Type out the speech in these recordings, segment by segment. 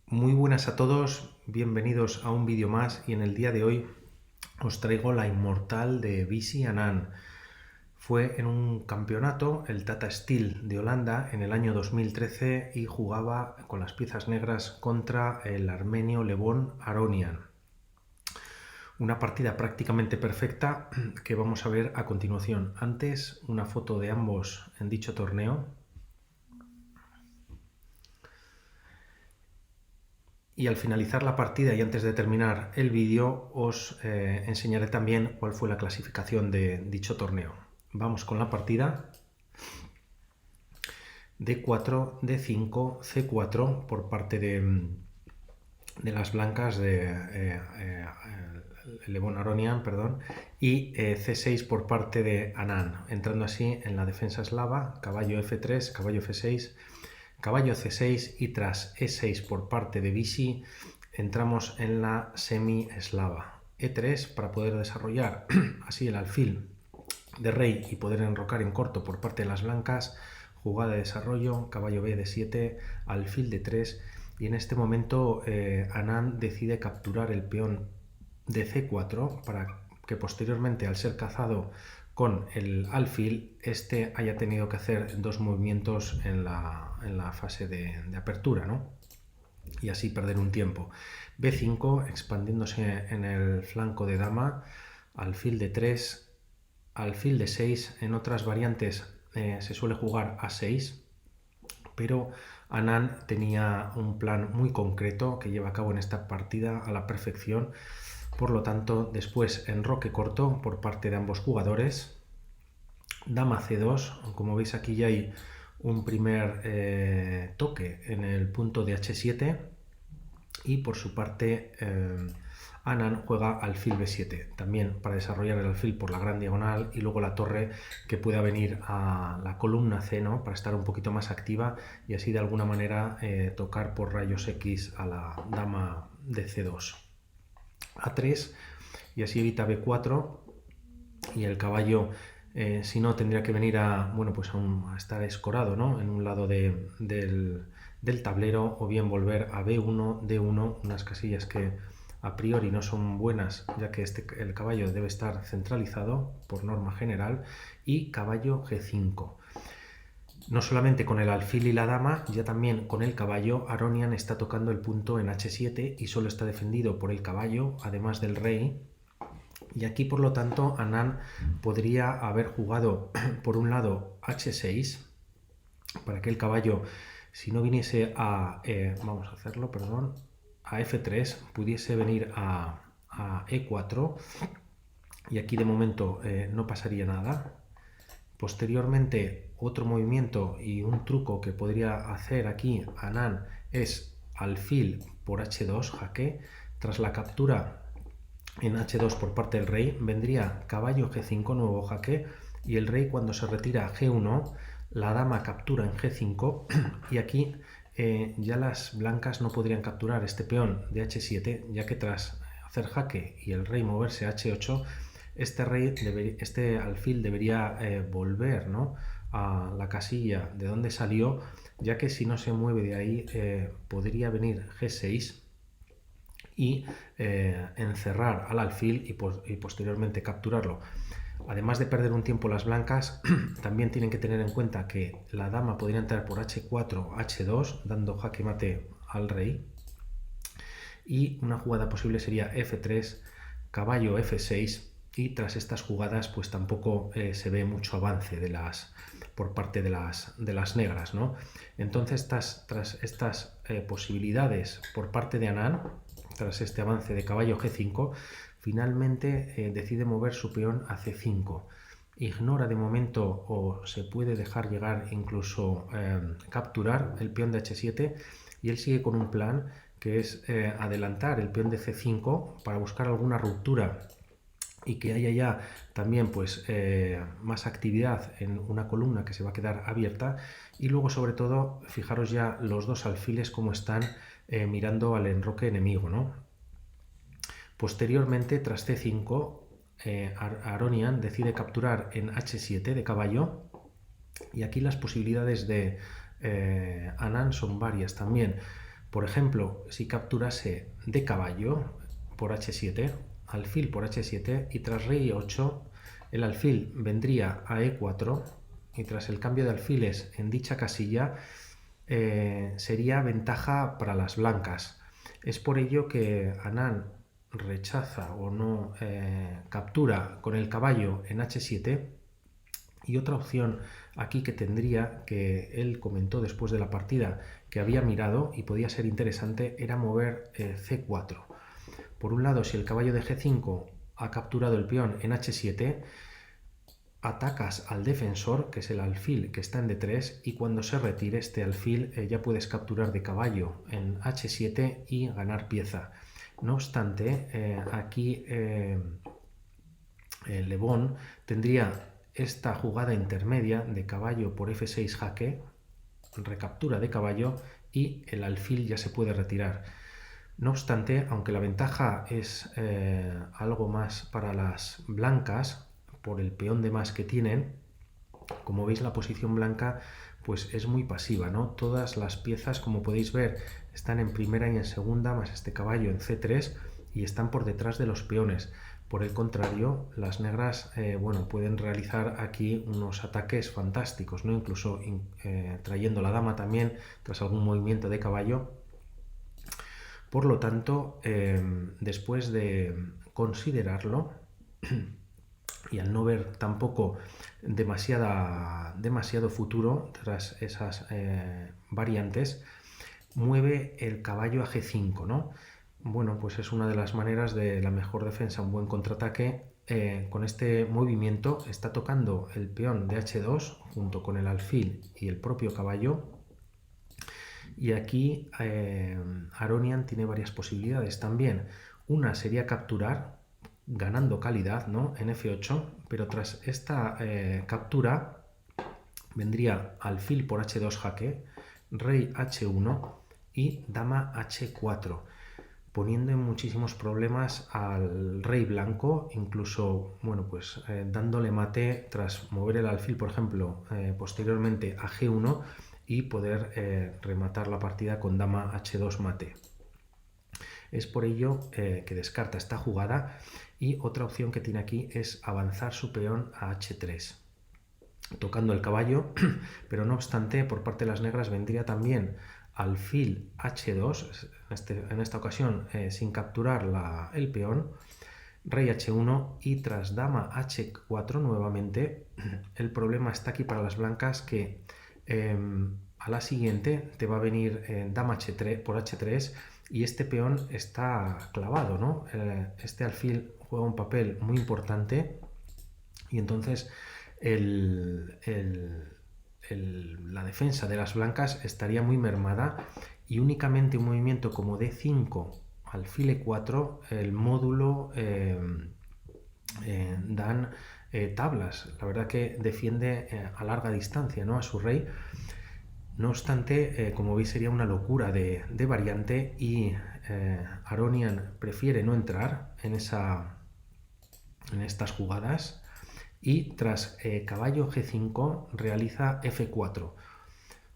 Muy buenas a todos, bienvenidos a un vídeo más y en el día de hoy os traigo la inmortal de Visy Anand. Fue en un campeonato, el Tata Steel de Holanda, en el año 2013 y jugaba con las piezas negras contra el armenio Levon Aronian. Una partida prácticamente perfecta que vamos a ver a continuación. Antes, una foto de ambos en dicho torneo. Y al finalizar la partida y antes de terminar el vídeo os enseñaré también cuál fue la clasificación de dicho torneo. Vamos con la partida. D4, D5, C4 por parte de las blancas de Levon Aronian, perdón, y C6 por parte de Anand, entrando así en la defensa eslava, caballo F3, caballo F6, caballo C6 y tras E6 por parte de Visy entramos en la semi-eslava. E3 para poder desarrollar así el alfil de rey y poder enrocar en corto por parte de las blancas. Jugada de desarrollo, caballo B de 7, alfil de 3 y en este momento Anand decide capturar el peón de C4 para que posteriormente, al ser cazado con el alfil, este haya tenido que hacer dos movimientos en la fase de apertura, ¿no? Y así perder un tiempo. B5 expandiéndose en el flanco de dama, alfil de 3, alfil de 6. En otras variantes se suele jugar A6, pero Anand tenía un plan muy concreto que lleva a cabo en esta partida a la perfección. Por lo tanto, después enroque corto por parte de ambos jugadores, dama C2, como veis aquí ya hay un primer toque en el punto de H7 y por su parte Anand juega alfil B7, también para desarrollar el alfil por la gran diagonal y luego la torre que pueda venir a la columna C, ¿no? Para estar un poquito más activa y así de alguna manera tocar por rayos X a la dama de C2. A3 y así evita B4 y el caballo si no tendría que venir a, bueno, pues a estar escorado, ¿no? En un lado del tablero o bien volver a B1, D1, unas casillas que a priori no son buenas ya que el caballo debe estar centralizado por norma general y caballo G5. No solamente con el alfil y la dama, ya también con el caballo Aronian está tocando el punto en H7 y solo está defendido por el caballo, además del rey. Y aquí, por lo tanto, Anand podría haber jugado por un lado H6 para que el caballo, si no viniese a, vamos a hacerlo, perdón, a F3, pudiese venir a E4 y aquí de momento no pasaría nada. Posteriormente, otro movimiento y un truco que podría hacer aquí Anand es alfil por H2, jaque. Tras la captura en H2 por parte del rey, vendría caballo G5, nuevo jaque, y el rey cuando se retira a G1, la dama captura en G5 y aquí ya las blancas no podrían capturar este peón de H7, ya que tras hacer jaque y el rey moverse a H8, este alfil debería volver, ¿no?, a la casilla de donde salió, ya que si no se mueve de ahí podría venir G6 y encerrar al alfil y posteriormente capturarlo. Además de perder un tiempo las blancas, también tienen que tener en cuenta que la dama podría entrar por H4, H2, dando jaque mate al rey. Y una jugada posible sería F3, caballo F6, y tras estas jugadas pues tampoco se ve mucho avance por parte de las negras, ¿no? Entonces tras estas posibilidades por parte de Anand, tras este avance de caballo G5, finalmente decide mover su peón a C5. Ignora de momento o se puede dejar llegar incluso capturar el peón de H7 y él sigue con un plan que es adelantar el peón de C5 para buscar alguna ruptura y que haya ya también pues más actividad en una columna que se va a quedar abierta y luego sobre todo fijaros ya los dos alfiles como están mirando al enroque enemigo, ¿no? Posteriormente tras C5 Aronian decide capturar en H7 de caballo y aquí las posibilidades de Anand son varias también. Por ejemplo, si capturase de caballo por h7, alfil por h7 y tras rey 8, el alfil vendría a e4 y tras el cambio de alfiles en dicha casilla sería ventaja para las blancas. Es por ello que Anand rechaza o no captura con el caballo en h7. Y otra opción aquí que tendría, que él comentó después de la partida que había mirado y podía ser interesante, era mover c4. Por un lado, si el caballo de g5 ha capturado el peón en h7, atacas al defensor, que es el alfil que está en d3, y cuando se retire este alfil ya puedes capturar de caballo en h7 y ganar pieza. No obstante, aquí Le Bon tendría esta jugada intermedia de caballo por f6 jaque, recaptura de caballo y el alfil ya se puede retirar. No obstante, aunque la ventaja es algo más para las blancas por el peón de más que tienen, como veis la posición blanca pues es muy pasiva, ¿no? Todas las piezas, como podéis ver, están en primera y en segunda, más este caballo en c3 y están por detrás de los peones. Por el contrario, las negras bueno, pueden realizar aquí unos ataques fantásticos, ¿no? Incluso trayendo la dama también tras algún movimiento de caballo. Por lo tanto, después de considerarlo y al no ver tampoco demasiado futuro tras esas variantes, mueve el caballo a g5, ¿no? Bueno, pues es una de las maneras de la mejor defensa, un buen contraataque. Con este movimiento está tocando el peón de h2 junto con el alfil y el propio caballo. Y aquí Aronian tiene varias posibilidades también. Una sería capturar, ganando calidad, ¿no? En f8, pero tras esta captura vendría alfil por h2 jaque, rey h1 y dama h4, poniendo en muchísimos problemas al rey blanco, incluso, bueno, pues dándole mate tras mover el alfil, por ejemplo, posteriormente a g1 y poder rematar la partida con dama h2 mate. Es por ello que descarta esta jugada, y otra opción que tiene aquí es avanzar su peón a h3, tocando el caballo, pero no obstante, por parte de las negras vendría también alfil h2, en esta ocasión sin capturar el peón, rey h1 y tras dama h4 nuevamente. El problema está aquí para las blancas que a la siguiente te va a venir dama h3 por h3 y este peón está clavado, ¿no? Este alfil juega un papel muy importante y entonces la defensa de las blancas estaría muy mermada, y únicamente un movimiento como d5, alfil e4, el módulo dan tablas. La verdad que defiende a larga distancia, ¿no? A su rey. No obstante, como veis, sería una locura de variante, y Aronian prefiere no entrar en estas jugadas, y tras caballo g5 realiza f4,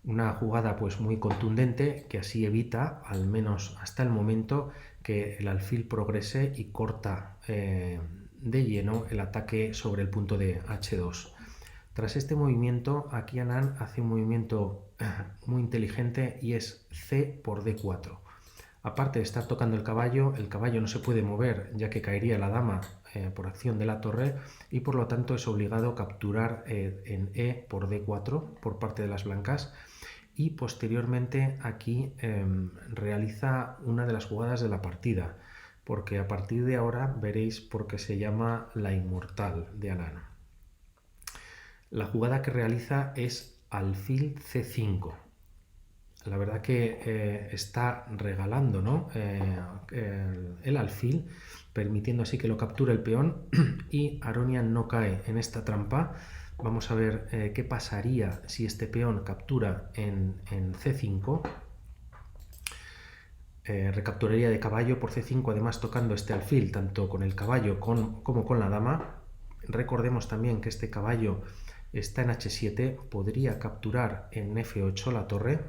una jugada pues muy contundente que así evita, al menos hasta el momento, que el alfil progrese y corta de lleno el ataque sobre el punto de h2. Tras este movimiento, aquí Anand hace un movimiento muy inteligente y es c por d4. Aparte de estar tocando el caballo no se puede mover, ya que caería la dama por acción de la torre, y por lo tanto es obligado a capturar en e por d4 por parte de las blancas, y posteriormente aquí realiza una de las jugadas de la partida, porque a partir de ahora veréis por qué se llama la inmortal de Anand. La jugada que realiza es alfil c5. La verdad que está regalando, ¿no? El alfil, permitiendo así que lo capture el peón, y Aronian no cae en esta trampa. Vamos a ver qué pasaría si este peón captura en c5. Recapturaría de caballo por c5, además tocando este alfil tanto con el caballo como con la dama. Recordemos también que este caballo está en h7, podría capturar en f8 la torre,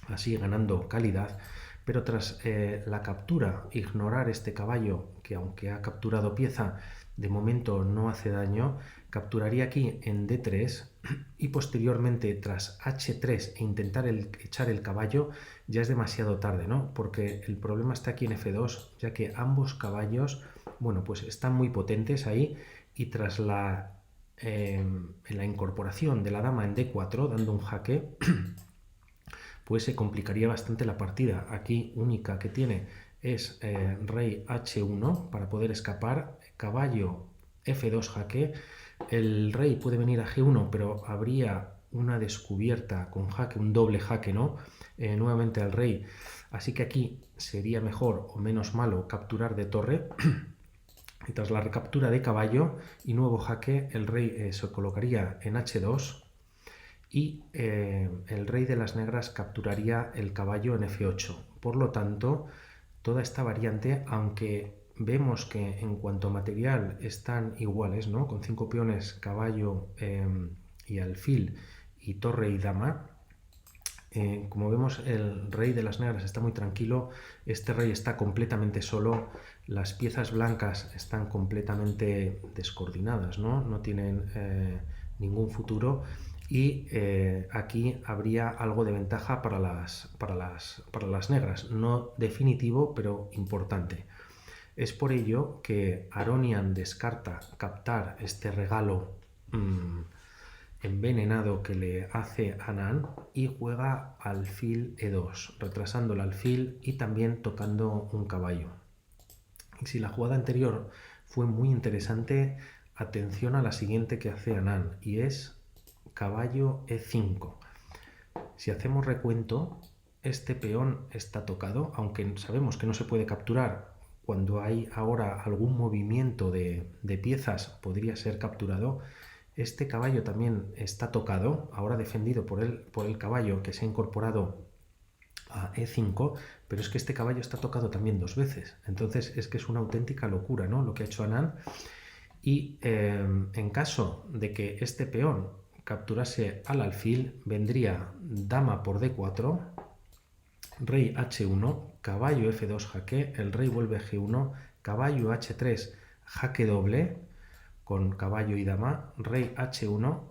así ganando calidad. pero tras la captura, ignorar este caballo que aunque ha capturado pieza, de momento no hace daño, capturaría aquí en D3 y posteriormente tras H3 e intentar echar el caballo ya es demasiado tarde, ¿no? Porque el problema está aquí en F2, ya que ambos caballos, bueno, pues están muy potentes ahí y tras la incorporación de la dama en D4, dando un jaque, pues se complicaría bastante la partida. Aquí única que tiene es rey H1 para poder escapar, caballo F2 jaque, el rey puede venir a G1 pero habría una descubierta con jaque, un doble jaque, ¿no? Nuevamente al rey, así que aquí sería mejor o menos malo capturar de torre y tras la recaptura de caballo y nuevo jaque el rey se colocaría en H2 y el rey de las negras capturaría el caballo en F8. Por lo tanto, toda esta variante, aunque vemos que en cuanto a material están iguales, ¿no? Con 5 peones, caballo y alfil y torre y dama, como vemos el rey de las negras está muy tranquilo, este rey está completamente solo, las piezas blancas están completamente descoordinadas, no tienen ningún futuro y aquí habría algo de ventaja para las negras, no definitivo pero importante. Es por ello que Aronian descarta captar este regalo envenenado que le hace Anand y juega alfil E2, retrasando el alfil y también tocando un caballo. Y si la jugada anterior fue muy interesante, atención a la siguiente que hace Anand y es caballo E5. Si hacemos recuento, este peón está tocado, aunque sabemos que no se puede capturar. Cuando hay ahora algún movimiento de piezas podría ser capturado. Este caballo también está tocado, ahora defendido por el caballo que se ha incorporado a E5, pero es que este caballo está tocado también 2 veces. Entonces es que es una auténtica locura, ¿no? Lo que ha hecho Anand. Y en caso de que este peón capturase al alfil, vendría dama por D4, rey H1, caballo F2 jaque, el rey vuelve a G1, caballo H3 jaque doble, con caballo y dama, rey H1,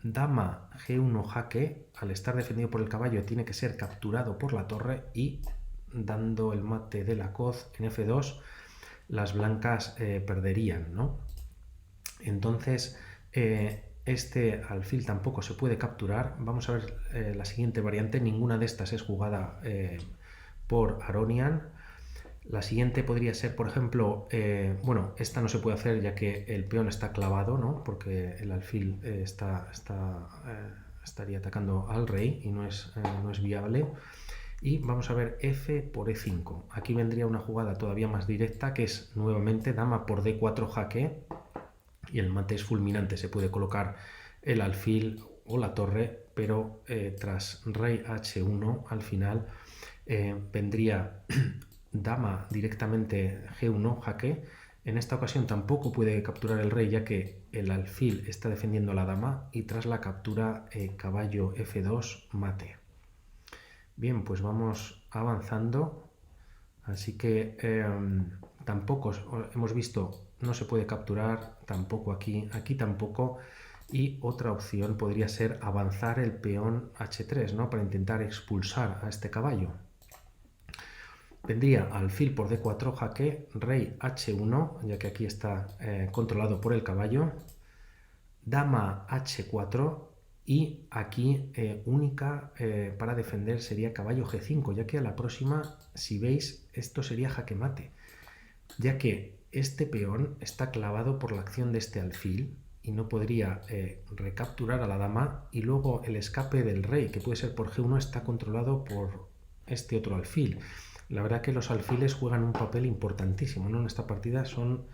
dama G1 jaque, al estar defendido por el caballo tiene que ser capturado por la torre y dando el mate de la coz en F2 las blancas perderían, ¿no? Entonces este alfil tampoco se puede capturar. Vamos a ver la siguiente variante, ninguna de estas es jugada por Aronian. La siguiente podría ser, por ejemplo, bueno, esta no se puede hacer ya que el peón está clavado, ¿no? Porque el alfil estaría atacando al rey y no es viable. Y vamos a ver F por E5. Aquí vendría una jugada todavía más directa que es nuevamente dama por D4 jaque y el mate es fulminante. Se puede colocar el alfil o la torre, pero tras rey H1 al final vendría dama directamente G1 jaque. En esta ocasión tampoco puede capturar el rey ya que el alfil está defendiendo a la dama y tras la captura caballo F2 mate. Bien, pues vamos avanzando, así que tampoco hemos visto, no se puede capturar, tampoco aquí tampoco, y otra opción podría ser avanzar el peón H3, ¿no? Para intentar expulsar a este caballo. Vendría alfil por D4 jaque, rey H1, ya que aquí está controlado por el caballo, dama H4 y aquí única para defender sería caballo G5, ya que a la próxima, si veis, esto sería jaque mate, ya que este peón está clavado por la acción de este alfil y no podría recapturar a la dama y luego el escape del rey, que puede ser por G1, está controlado por este otro alfil. La verdad que los alfiles juegan un papel importantísimo, ¿no? En esta partida son,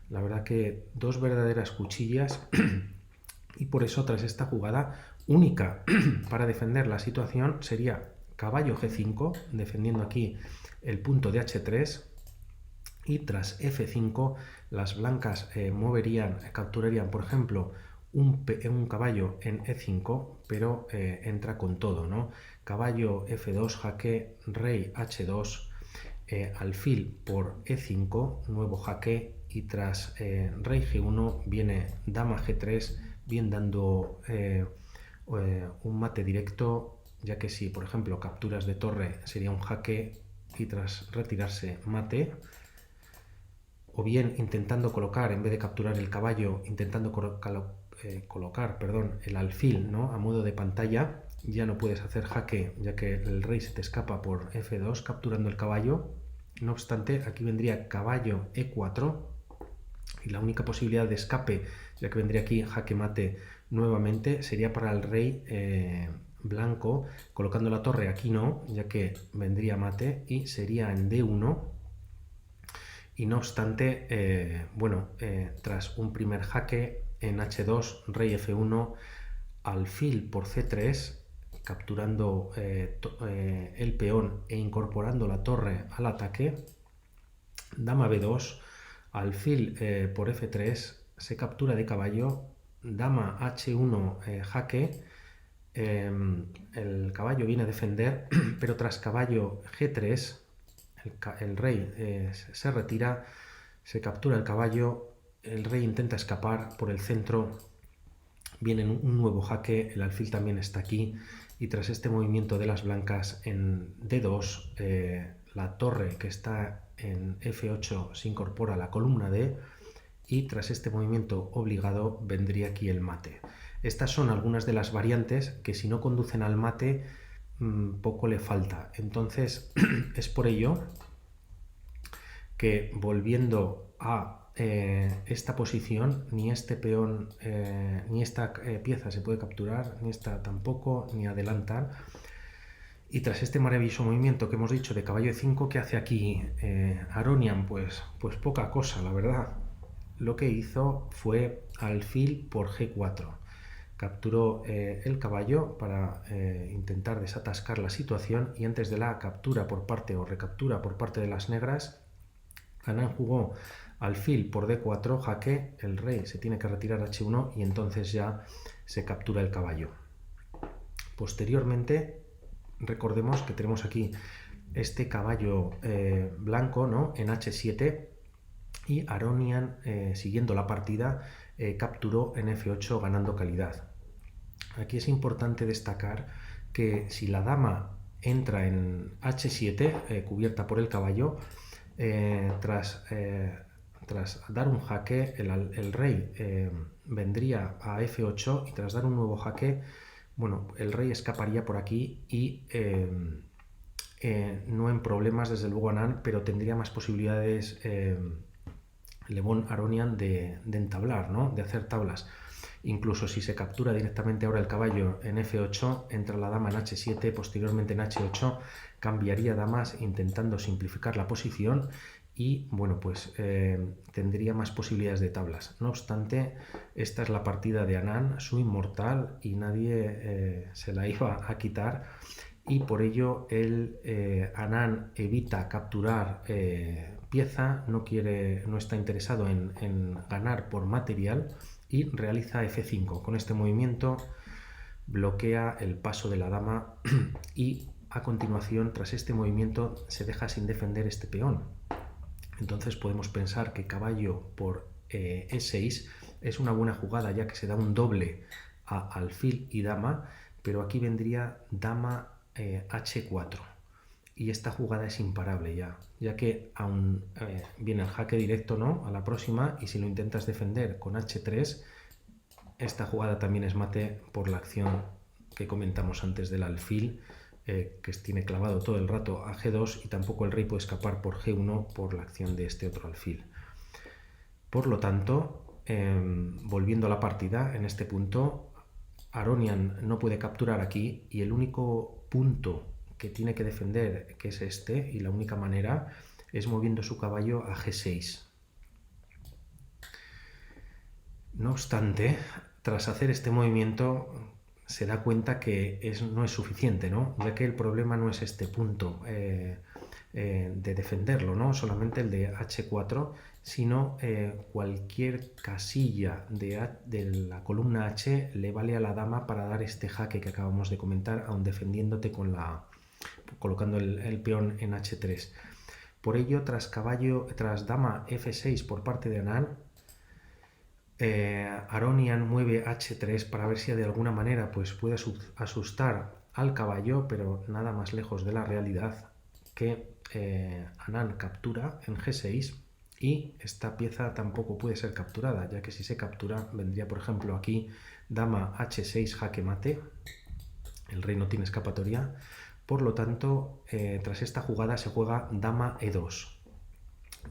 la verdad que dos verdaderas cuchillas y por eso tras esta jugada única para defender la situación sería caballo G5, defendiendo aquí el punto de H3 y tras F5 las blancas capturarían por ejemplo un caballo en E5, pero entra con todo, ¿no? caballo F2, jaque, rey H2, alfil por E5, nuevo jaque, y tras rey G1 viene dama G3, bien dando un mate directo, ya que si por ejemplo capturas de torre sería un jaque y tras retirarse mate, o bien intentando colocar, en vez de capturar el caballo, intentando colocar el alfil, ¿no?, a modo de pantalla, ya no puedes hacer jaque, ya que el rey se te escapa por F2 capturando el caballo. No obstante, aquí vendría caballo E4 y la única posibilidad de escape, ya que vendría aquí jaque mate nuevamente, sería para el rey blanco, colocando la torre. Aquí no, ya que vendría mate y sería en D1. Y no obstante, tras un primer jaque en H2, rey F1, alfil por C3, capturando el peón e incorporando la torre al ataque, dama B2, alfil por F3, se captura de caballo, dama H1 jaque, el caballo viene a defender, pero tras caballo G3, el rey se retira, se captura el caballo, el rey intenta escapar por el centro, viene un nuevo jaque, el alfil también está aquí, y tras este movimiento de las blancas en D2, la torre que está en F8 se incorpora a la columna D, y tras este movimiento obligado vendría aquí el mate. Estas son algunas de las variantes que, si no conducen al mate, poco le falta. Entonces es por ello que, volviendo a esta posición, ni este peón ni esta pieza se puede capturar, ni esta tampoco, ni adelantar. Y tras este maravilloso movimiento que hemos dicho de caballo E5, ¿qué hace aquí Aronian? Pues poca cosa, la verdad. Lo que hizo fue alfil por G4. Capturó el caballo para intentar desatascar la situación, y antes de la captura por parte o recaptura por parte de las negras, Anand jugó alfil por D4, jaque, el rey se tiene que retirar a H1 y entonces ya se captura el caballo. Posteriormente, recordemos que tenemos aquí este caballo blanco, ¿no?, en H7, y Aronian, siguiendo la partida, capturó en F8 ganando calidad. Aquí es importante destacar que si la dama entra en H7 cubierta por el caballo, tras dar un jaque, el rey vendría a F8, y tras dar un nuevo jaque, el rey escaparía por aquí y no en problemas desde luego Anand, pero tendría más posibilidades Levon Aronian de entablar, ¿no?, de hacer tablas. Incluso si se captura directamente ahora el caballo en F8, entra la dama en H7, posteriormente en H8, cambiaría damas intentando simplificar la posición y tendría más posibilidades de tablas. No obstante, esta es la partida de Anand, su inmortal, y nadie se la iba a quitar, y por ello Anand evita capturar pieza, no está interesado en ganar por material, y realiza F5. Con este movimiento bloquea el paso de la dama y a continuación, tras este movimiento, se deja sin defender este peón. Entonces podemos pensar que caballo por E6 es una buena jugada, ya que se da un doble a alfil y dama, pero aquí vendría dama H4. Y esta jugada es imparable ya que aún viene el jaque directo, ¿no?, a la próxima, y si lo intentas defender con H3, esta jugada también es mate por la acción que comentamos antes del alfil, que tiene clavado todo el rato a G2, y tampoco el rey puede escapar por G1 por la acción de este otro alfil. Por lo tanto, volviendo a la partida, en este punto Aronian no puede capturar aquí, y el único punto que tiene que defender, que es este, y la única manera, es moviendo su caballo a G6. No obstante, tras hacer este movimiento, se da cuenta que no es suficiente, ¿no?, ya que el problema no es este punto. de defenderlo, no solamente el de H4, sino cualquier casilla de la columna H le vale a la dama para dar este jaque que acabamos de comentar, aun defendiéndote colocando el peón en H3. Por ello, tras dama F6 por parte de Anand, Aronian mueve H3 para ver si de alguna manera pues, puede asustar al caballo, pero nada más lejos de la realidad que Anand captura en G6 y esta pieza tampoco puede ser capturada, ya que si se captura vendría por ejemplo aquí dama H6 jaque mate, el rey no tiene escapatoria, por lo tanto tras esta jugada se juega dama E2,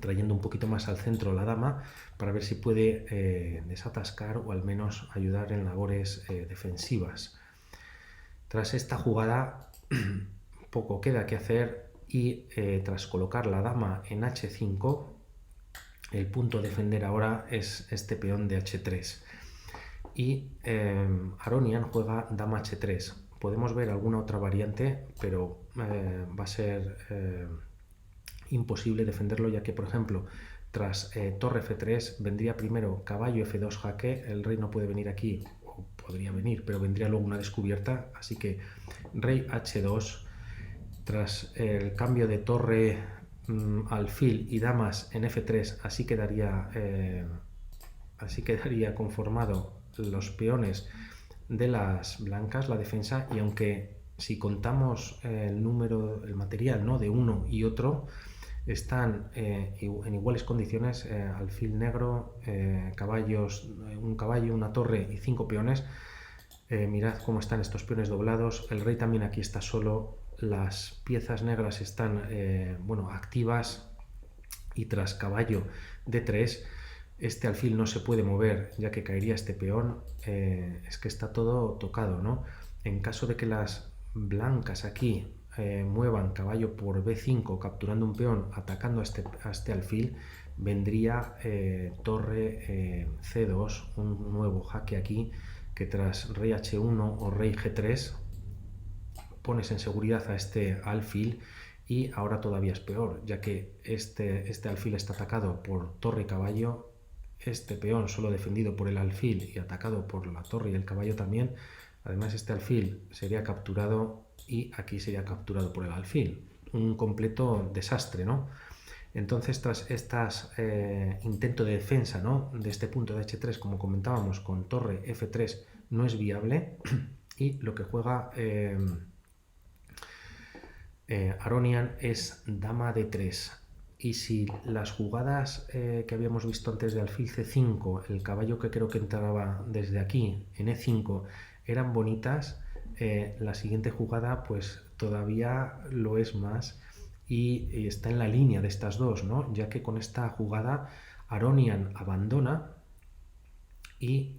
trayendo un poquito más al centro la dama para ver si puede desatascar o al menos ayudar en labores defensivas. Tras esta jugada poco queda que hacer y tras colocar la dama en H5, el punto a defender ahora es este peón de H3 y Aronian juega dama H3. Podemos ver alguna otra variante, pero va a ser imposible defenderlo, ya que por ejemplo tras torre F3 vendría primero caballo F2 jaque, el rey no puede venir aquí, o podría venir, pero vendría luego una descubierta, así que rey H2, tras el cambio de torre, alfil y damas en F3, así quedaría conformado los peones de las blancas, la defensa, y aunque si contamos el material, ¿no?, de uno y otro, están en iguales condiciones, alfil negro, caballos, un caballo, una torre y 5 peones. Mirad cómo están estos peones doblados, el rey también aquí está solo, las piezas negras están activas y tras caballo D3 este alfil no se puede mover ya que caería este peón, es que está todo tocado, ¿no? En caso de que las blancas aquí muevan caballo por B5 capturando un peón, atacando a este alfil, vendría torre C2, un nuevo jaque aquí que tras rey H1 o rey G3 pones en seguridad a este alfil y ahora todavía es peor, ya que este alfil está atacado por torre y caballo, este peón solo defendido por el alfil y atacado por la torre y el caballo también. Además este alfil sería capturado y aquí sería capturado por el alfil. Un completo desastre, ¿no? Entonces tras estas intento de defensa, ¿no?, de este punto de H3, como comentábamos, con torre F3 no es viable y lo que juega Aronian es dama D3. Y si las jugadas que habíamos visto antes de alfil C5, el caballo que creo que entraba desde aquí en E5 eran bonitas, la siguiente jugada pues todavía lo es más y está en la línea de estas dos, ¿no?, ya que con esta jugada Aronian abandona y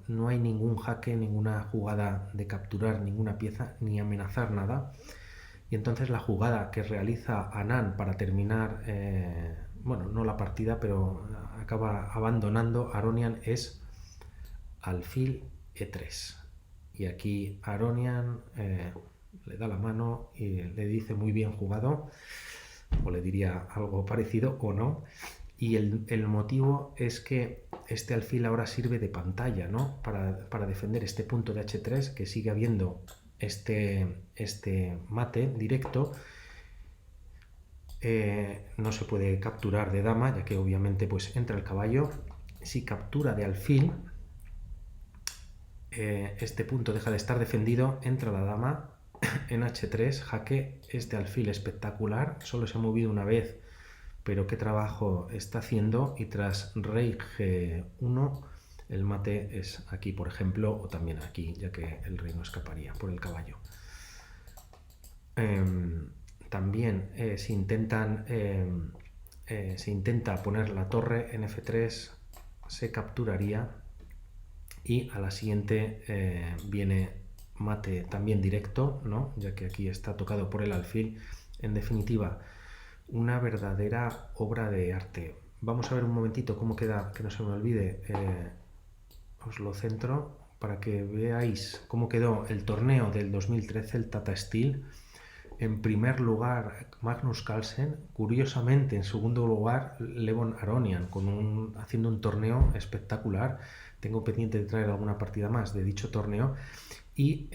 no hay ningún jaque, ninguna jugada de capturar ninguna pieza ni amenazar nada. Y entonces la jugada que realiza Anand para terminar, no la partida, pero acaba abandonando Aronian es alfil E3. Y aquí Aronian le da la mano y le dice muy bien jugado, o le diría algo parecido o no. Y el motivo es que este alfil ahora sirve de pantalla, ¿no?, para defender este punto de H3, que sigue habiendo este mate directo. No se puede capturar de dama, ya que obviamente pues entra el caballo. Si captura de alfil, este punto deja de estar defendido, entra la dama en H3, jaque este alfil espectacular, solo se ha movido una vez, pero qué trabajo está haciendo, y tras rey G1 el mate es aquí, por ejemplo, o también aquí, ya que el rey no escaparía por el caballo. También se intenta poner la torre en F3, se capturaría y a la siguiente viene mate también directo, ¿no?, ya que aquí está tocado por el alfil. En definitiva, una verdadera obra de arte. Vamos a ver un momentito cómo queda, que no se me olvide, os lo centro para que veáis cómo quedó el torneo del 2013, el Tata Steel. En primer lugar, Magnus Carlsen. Curiosamente, en segundo lugar, Levon Aronian, haciendo un torneo espectacular. Tengo pendiente de traer alguna partida más de dicho torneo. Y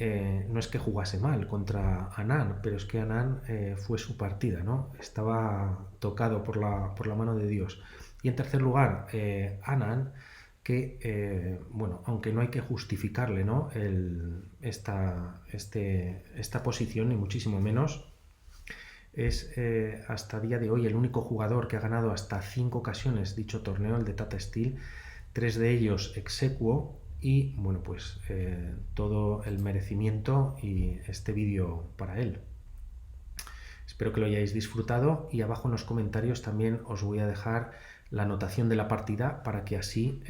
no es que jugase mal contra Anand, pero es que Anand fue su partida, ¿no? Estaba tocado por la mano de Dios. Y en tercer lugar, Anand, que, bueno, aunque no hay que justificarle, ¿no? Esta posición, ni muchísimo menos, es hasta día de hoy el único jugador que ha ganado hasta 5 ocasiones dicho torneo, el de Tata Steel, 3 de ellos ex aequo, y bueno, pues todo el merecimiento y este vídeo para él. Espero que lo hayáis disfrutado y abajo en los comentarios también os voy a dejar la anotación de la partida para que así,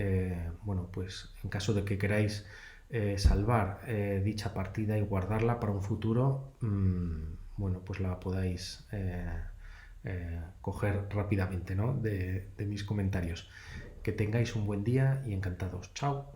bueno, pues en caso de que queráis salvar dicha partida y guardarla para un futuro, bueno, pues la podáis coger rápidamente, ¿no? de mis comentarios. Que tengáis un buen día y encantados. Chao.